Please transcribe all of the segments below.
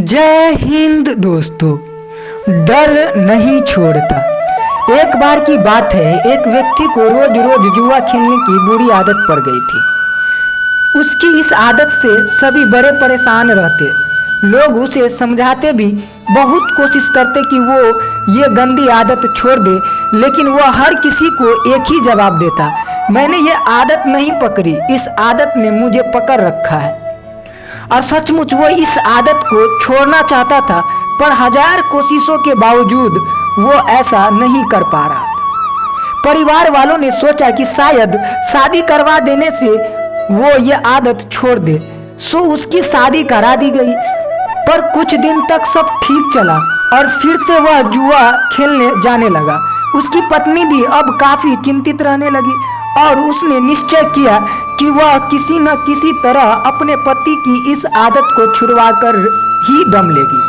जय हिंद दोस्तों। डर नहीं छोड़ता। एक बार की बात है, एक व्यक्ति को रोज रोज जुआ खेलने की बुरी आदत पड़ गई थी। उसकी इस आदत से सभी बड़े परेशान रहते। लोग उसे समझाते भी, बहुत कोशिश करते कि वो ये गंदी आदत छोड़ दे, लेकिन वह हर किसी को एक ही जवाब देता, मैंने ये आदत नहीं पकड़ी, इस आदत ने मुझे पकड़ रखा है। और सचमुच वो इस आदत को छोड़ना चाहता था, पर हजार कोशिशों के बावजूद वो ऐसा नहीं कर पा रहा था। परिवार वालों ने सोचा कि शायद शादी करवा देने से वो ये आदत छोड़ दे, सो उसकी शादी करा दी गई। पर कुछ दिन तक सब ठीक चला और फिर से वह जुआ खेलने जाने लगा। उसकी पत्नी भी अब काफी चिंतित रहने लगी और उसने निश्चय किया कि वह किसी न किसी तरह अपने पति की इस आदत को छुड़वाकर ही दम लेगी।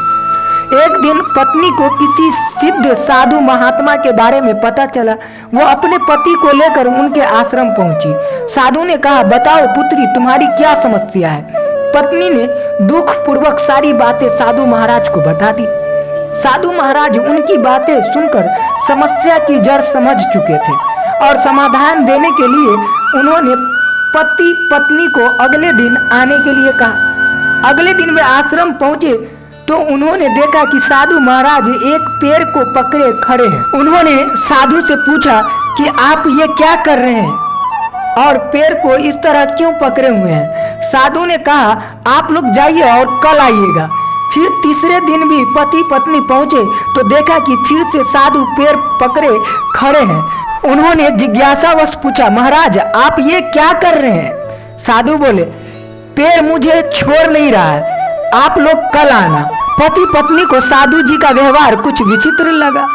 एक दिन पत्नी को किसी सिद्ध साधु महात्मा के बारे में पता चला। वो अपने पति को लेकर उनके आश्रम पहुंची। साधु ने कहा, बताओ पुत्री, तुम्हारी क्या समस्या है। पत्नी ने दुख पूर्वक सारी बातें साधु महाराज को बता दी। साधु महाराज उनकी बातें सुनकर समस्या की जड़ समझ चुके थे और समाधान देने के लिए उन्होंने पति पत्नी को अगले दिन आने के लिए कहा। अगले दिन वे आश्रम पहुंचे तो उन्होंने देखा कि साधु महाराज एक पेड़ को पकड़े खड़े हैं। उन्होंने साधु से पूछा कि आप ये क्या कर रहे हैं और पेड़ को इस तरह क्यों पकड़े हुए हैं। साधु ने कहा, आप लोग जाइए और कल आइएगा। फिर तीसरे दिन भी पति पत्नी पहुंचे तो देखा कि फिर से साधु पेड़ पकड़े खड़े हैं। उन्होंने जिज्ञासावश पूछा, महाराज आप ये क्या कर रहे हैं। साधु बोले, पेड़ मुझे छोड़ नहीं रहा है, आप लोग कल आना। पति पत्नी को साधु जी का व्यवहार कुछ विचित्र लगा,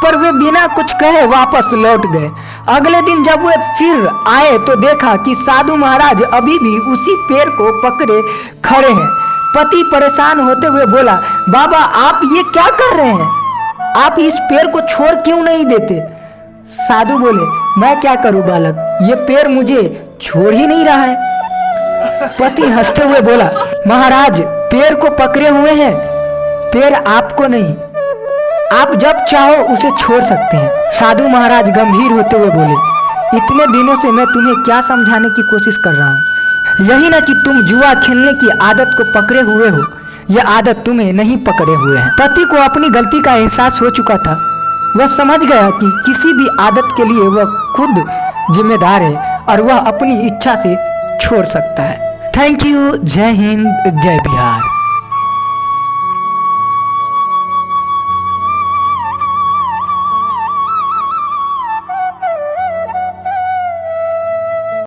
पर वे बिना कुछ कहे वापस लौट गए। अगले दिन जब वे फिर आए तो देखा कि साधु महाराज अभी भी उसी पेड़ को पकड़े खड़े हैं। पति परेशान होते हुए बोला, बाबा आप ये क्या कर रहे हैं, आप इस पेड़ को छोड़ क्यों नहीं देते। साधु बोले, मैं क्या करूं बालक, ये पेड़ मुझे छोड़ ही नहीं रहा है। पति हंसते हुए बोला, महाराज पेड़ को पकड़े हुए हैं, पेड़ आपको नहीं, आप जब चाहो उसे छोड़ सकते हैं। साधु महाराज गंभीर होते हुए बोले, इतने दिनों से मैं तुम्हें क्या समझाने की कोशिश कर रहा हूँ, यही ना कि तुम जुआ खेलने की आदत को पकड़े हुए हो, यह आदत तुम्हें नहीं पकड़े हुए है। पति को अपनी गलती का एहसास हो चुका था। वह समझ गया कि किसी भी आदत के लिए वह खुद जिम्मेदार है और वह अपनी इच्छा से छोड़ सकता है। Thank you. जय हिंद, जय बिहार।